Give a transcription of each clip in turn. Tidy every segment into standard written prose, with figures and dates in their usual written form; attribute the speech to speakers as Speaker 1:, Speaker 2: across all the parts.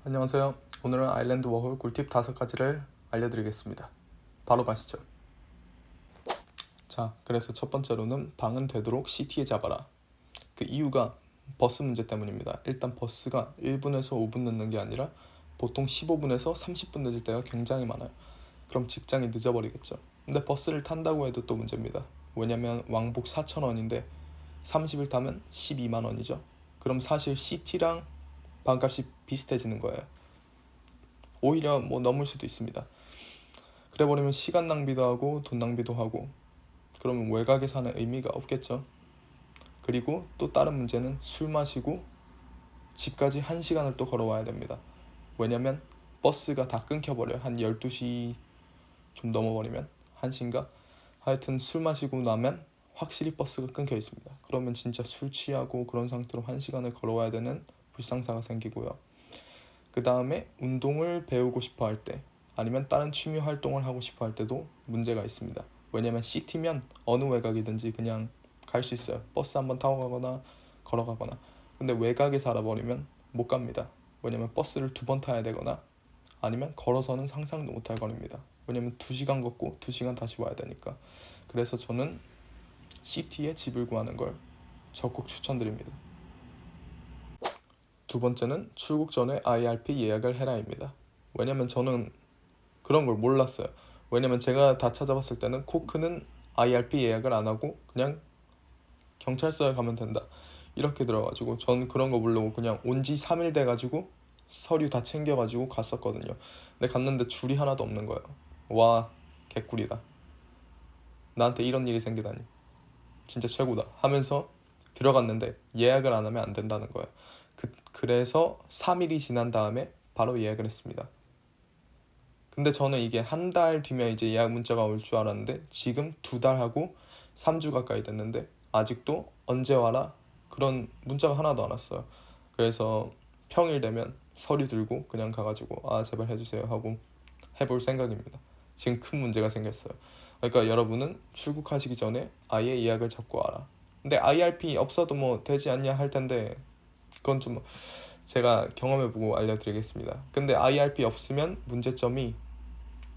Speaker 1: 안녕하세요. 오늘은 아일랜드 워홀 꿀팁 5가지를 알려드리겠습니다. 바로 가시죠. 자, 그래서 첫 번째로는 방은 되도록 시티에 잡아라. 그 이유가 버스 문제 때문입니다. 일단 버스가 1분에서 5분 늦는 게 아니라 보통 15분에서 30분 늦을 때가 굉장히 많아요. 그럼 직장이 늦어버리겠죠. 근데 버스를 탄다고 해도 또 문제입니다. 왜냐면 왕복 4,000원인데 30일 타면 12만 원이죠. 그럼 사실 시티랑 방값이 비슷해지는 거예요. 오히려 넘을 수도 있습니다. 그래 버리면 시간 낭비도 하고 돈 낭비도 하고 그러면 외곽에 사는 의미가 없겠죠. 그리고 또 다른 문제는 술 마시고 집까지 1시간을 또 걸어와야 됩니다. 왜냐면 버스가 다 끊겨버려요. 한 12시 좀 넘어버리면 1시인가? 하여튼 술 마시고 나면 확실히 버스가 끊겨 있습니다. 그러면 진짜 술 취하고 그런 상태로 1시간을 걸어와야 되는 불상사가 생기고요. 그 다음에 운동을 배우고 싶어 할 때 아니면 다른 취미 활동을 하고 싶어 할 때도 문제가 있습니다. 왜냐면 시티면 어느 외곽이든지 그냥 갈 수 있어요. 버스 한번 타고 가거나 걸어가거나. 근데 외곽에 살아버리면 못 갑니다. 왜냐면 버스를 2번 타야 되거나 아니면 걸어서는 상상도 못할 거리입니다. 왜냐면 2시간 걷고 2시간 다시 와야 되니까. 그래서 저는 시티에 집을 구하는 걸 적극 추천드립니다. 두 번째는 출국 전에 IRP 예약을 해라입니다. 왜냐면 저는 그런 걸 몰랐어요. 왜냐면 제가 다 찾아봤을 때는 코크는 IRP 예약을 안 하고 그냥 경찰서에 가면 된다 이렇게 들어가지고 저는 그런 거 모르고 그냥 온 지 3일 돼가지고 서류 다 챙겨가지고 갔었거든요. 근데 갔는데 줄이 하나도 없는 거예요. 와, 개꿀이다. 나한테 이런 일이 생기다니 진짜 최고다 하면서 들어갔는데 예약을 안 하면 안 된다는 거예요. 그래서 3일이 지난 다음에 바로 예약을 했습니다. 근데 저는 이게 한 달 뒤면 이제 예약 문자가 올 줄 알았는데 지금 2달 하고 3주 가까이 됐는데 아직도 언제 와라 그런 문자가 하나도 안 왔어요. 그래서 평일 되면 서류 들고 그냥 가가지고 아 제발 해주세요 하고 해볼 생각입니다. 지금 큰 문제가 생겼어요. 그러니까 여러분은 출국하시기 전에 아예 예약을 잡고 와라. 근데 IRP 없어도 되지 않냐 할 텐데 그건 좀 제가 경험해보고 알려드리겠습니다. 근데 IRP 없으면 문제점이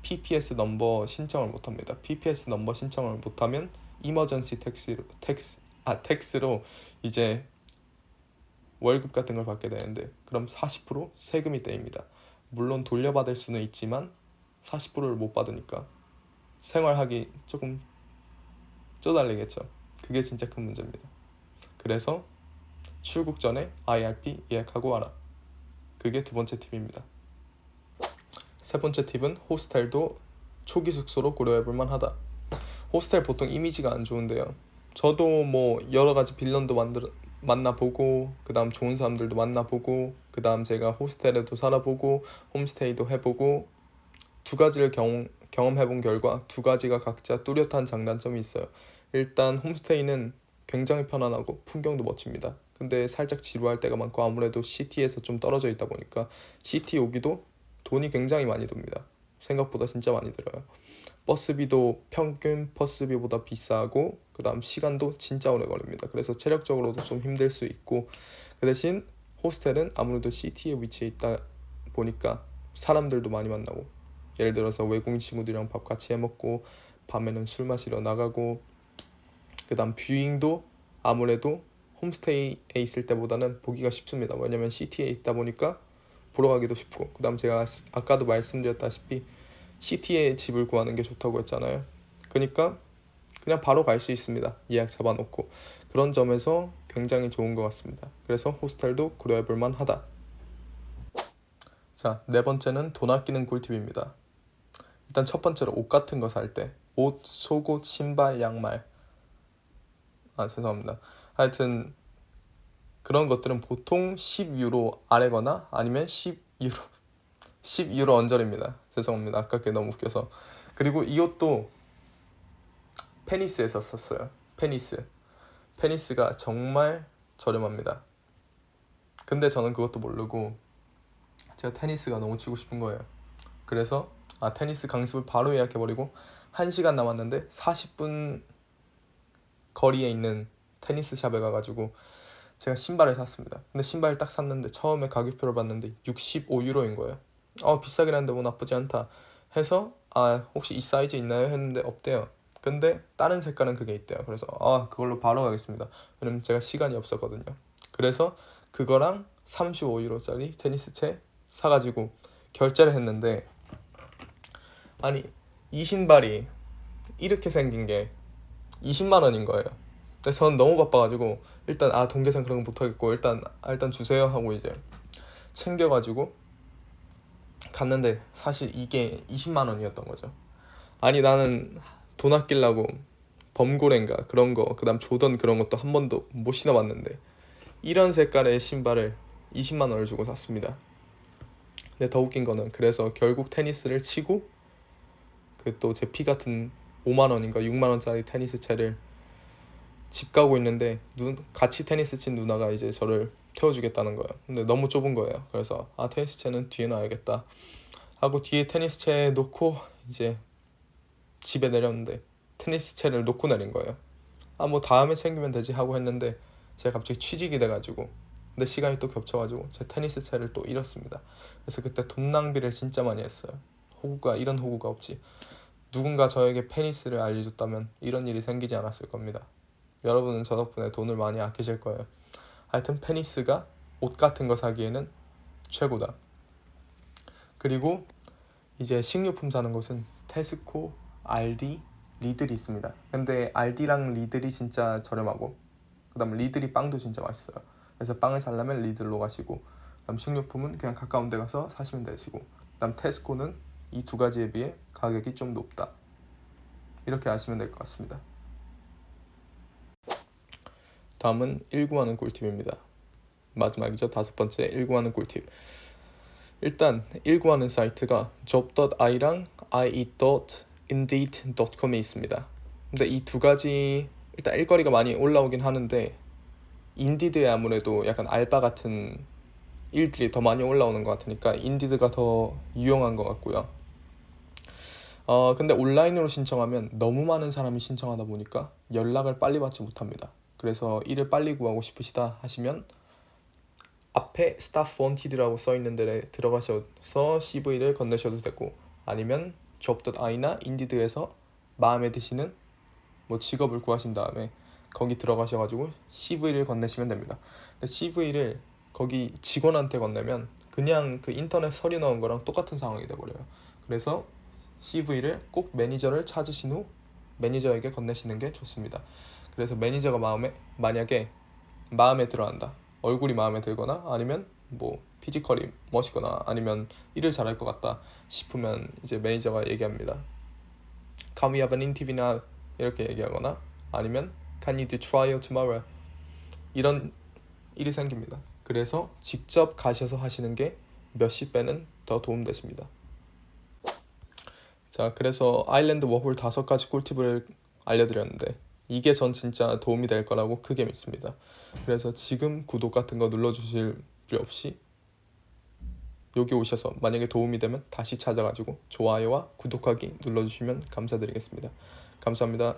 Speaker 1: PPS 넘버 신청을 못합니다. PPS 넘버 신청을 못하면 이머전시 텍스로 이제 월급 같은 걸 받게 되는데 그럼 40% 세금이 떼입니다. 물론 돌려받을 수는 있지만 40%를 못 받으니까 생활하기 조금 쪼달리겠죠. 그게 진짜 큰 문제입니다. 그래서 출국 전에 IRP 예약하고 와라. 그게 두 번째 팁입니다. 세 번째 팁은 호스텔도 초기 숙소로 고려해볼 만하다. 호스텔 보통 이미지가 안 좋은데요. 저도 여러 가지 빌런도 만나보고 그 다음 좋은 사람들도 만나보고 그 다음 제가 호스텔에도 살아보고 홈스테이도 해보고 두 가지를 경험해본 결과 두 가지가 각자 뚜렷한 장단점이 있어요. 일단 홈스테이는 굉장히 편안하고 풍경도 멋집니다. 근데 살짝 지루할 때가 많고 아무래도 시티에서 좀 떨어져 있다 보니까 시티 오기도 돈이 굉장히 많이 듭니다. 생각보다 진짜 많이 들어요. 버스비도 평균 버스비보다 비싸고 그 다음 시간도 진짜 오래 걸립니다. 그래서 체력적으로도 좀 힘들 수 있고 그 대신 호스텔은 아무래도 시티에 위치해 있다 보니까 사람들도 많이 만나고 예를 들어서 외국인 친구들이랑 밥 같이 해먹고 밤에는 술 마시러 나가고 그 다음 뷰잉도 아무래도 홈스테이에 있을 때보다는 보기가 쉽습니다. 왜냐면 시티에 있다 보니까 보러 가기도 쉽고 그 다음 제가 아까도 말씀드렸다시피 시티에 집을 구하는 게 좋다고 했잖아요. 그러니까 그냥 바로 갈 수 있습니다. 예약 잡아놓고 그런 점에서 굉장히 좋은 것 같습니다. 그래서 호스텔도 고려해볼 만하다. 자, 네 번째는 돈 아끼는 꿀팁입니다. 일단 첫 번째로 옷 같은 거 살 때 옷, 속옷, 신발, 양말 죄송합니다. 하여튼 그런 것들은 보통 10유로 아래거나 아니면 10유로 언저리입니다. 죄송합니다. 아까 그게 너무 웃겨서. 그리고 이 옷도 페니스에서 샀어요. 페니스가 정말 저렴합니다. 근데 저는 그것도 모르고 제가 테니스가 너무 치고 싶은 거예요. 그래서 테니스 강습을 바로 예약해버리고 1시간 남았는데 40분 거리에 있는 테니스 샵에 가가지고 제가 신발을 샀습니다. 근데 신발을 딱 샀는데 처음에 가격표를 봤는데 65유로인 거예요. 비싸긴 한데 뭐 나쁘지 않다 해서 혹시 이 사이즈 있나요? 했는데 없대요. 근데 다른 색깔은 그게 있대요. 그래서 그걸로 바로 가겠습니다. 왜냐면 제가 시간이 없었거든요. 그래서 그거랑 35유로짜리 테니스채 사가지고 결제를 했는데, 아니 이 신발이 이렇게 생긴 게 20만 원인 거예요. 근데 전 너무 바빠가지고 일단 동계산 그런 거 못하겠고 일단 주세요 하고 이제 챙겨가지고 갔는데 사실 이게 20만 원이었던 거죠. 아니 나는 돈 아끼려고 범고래인가 그런 거, 그다음 조던 그런 것도 한 번도 못 신어봤는데 이런 색깔의 신발을 20만 원을 주고 샀습니다. 근데 더 웃긴 거는, 그래서 결국 테니스를 치고 그 또 제 피 같은 5만 원인가 6만 원짜리 테니스 채를 집 가고 있는데 같이 테니스 친 누나가 이제 저를 태워주겠다는 거예요. 근데 너무 좁은 거예요. 그래서 테니스 채는 뒤에 놔야겠다 하고 뒤에 테니스 채 놓고 이제 집에 내렸는데 테니스 채를 놓고 내린 거예요. 뭐 다음에 챙기면 되지 하고 했는데 제가 갑자기 취직이 돼가지고, 근데 시간이 또 겹쳐가지고 제 테니스 채를 또 잃었습니다. 그래서 그때 돈 낭비를 진짜 많이 했어요. 이런 호구가 없지. 누군가 저에게 테니스를 알려줬다면 이런 일이 생기지 않았을 겁니다. 여러분은 저 덕분에 돈을 많이 아끼실 거예요. 하여튼 테니스가 옷 같은 거 사기에는 최고다. 그리고 이제 식료품 사는 곳은 테스코, 알디, 리들이 있습니다. 근데 알디랑 리들이 진짜 저렴하고, 그다음 리들이 빵도 진짜 맛있어요. 그래서 빵을 사려면 리들로 가시고, 그다음 식료품은 그냥 가까운 데 가서 사시면 되시고, 그다음 테스코는 이 두 가지에 비해 가격이 좀 높다. 이렇게 아시면 될 것 같습니다. 다음은 일구하는 꿀팁입니다. 마지막이죠. 5번째, 일구하는 꿀팁. 일단 일구하는 사이트가 job.i랑 ie.indeed.com에 있습니다. 근데 이 두 가지 일단 일거리가 많이 올라오긴 하는데, 인디드에 아무래도 약간 알바 같은 일들이 더 많이 올라오는 것 같으니까 인디드가 더 유용한 것 같고요. 근데 온라인으로 신청하면 너무 많은 사람이 신청하다 보니까 연락을 빨리 받지 못합니다. 그래서 일을 빨리 구하고 싶으시다 하시면 앞에 staff wanted라고 써있는 데에 들어가셔서 CV를 건네셔도 되고, 아니면 job.i나 인디드에서 마음에 드시는 직업을 구하신 다음에 거기 들어가셔가지고 CV를 건네시면 됩니다. 근데 CV를 거기 직원한테 건네면 그냥 그 인터넷 서류 넣은 거랑 똑같은 상황이 돼버려요. 그래서 CV를 꼭 매니저를 찾으신 후 매니저에게 건네시는 게 좋습니다. 그래서 매니저가 만약에 마음에 들어한다, 얼굴이 마음에 들거나 아니면 피지컬이 멋있거나 아니면 일을 잘할 것 같다 싶으면 이제 매니저가 얘기합니다. Can we have an interview now? 이렇게 얘기하거나 아니면 Can you do trial tomorrow? 이런 일이 생깁니다. 그래서 직접 가셔서 하시는 게 몇십 배는 더 도움되십니다. 자, 그래서 아일랜드 워홀 5가지 꿀팁을 알려드렸는데 이게 전 진짜 도움이 될 거라고 크게 믿습니다. 그래서 지금 구독 같은 거 눌러주실 필요 없이 여기 오셔서 만약에 도움이 되면 다시 찾아가지고 좋아요와 구독하기 눌러주시면 감사드리겠습니다. 감사합니다.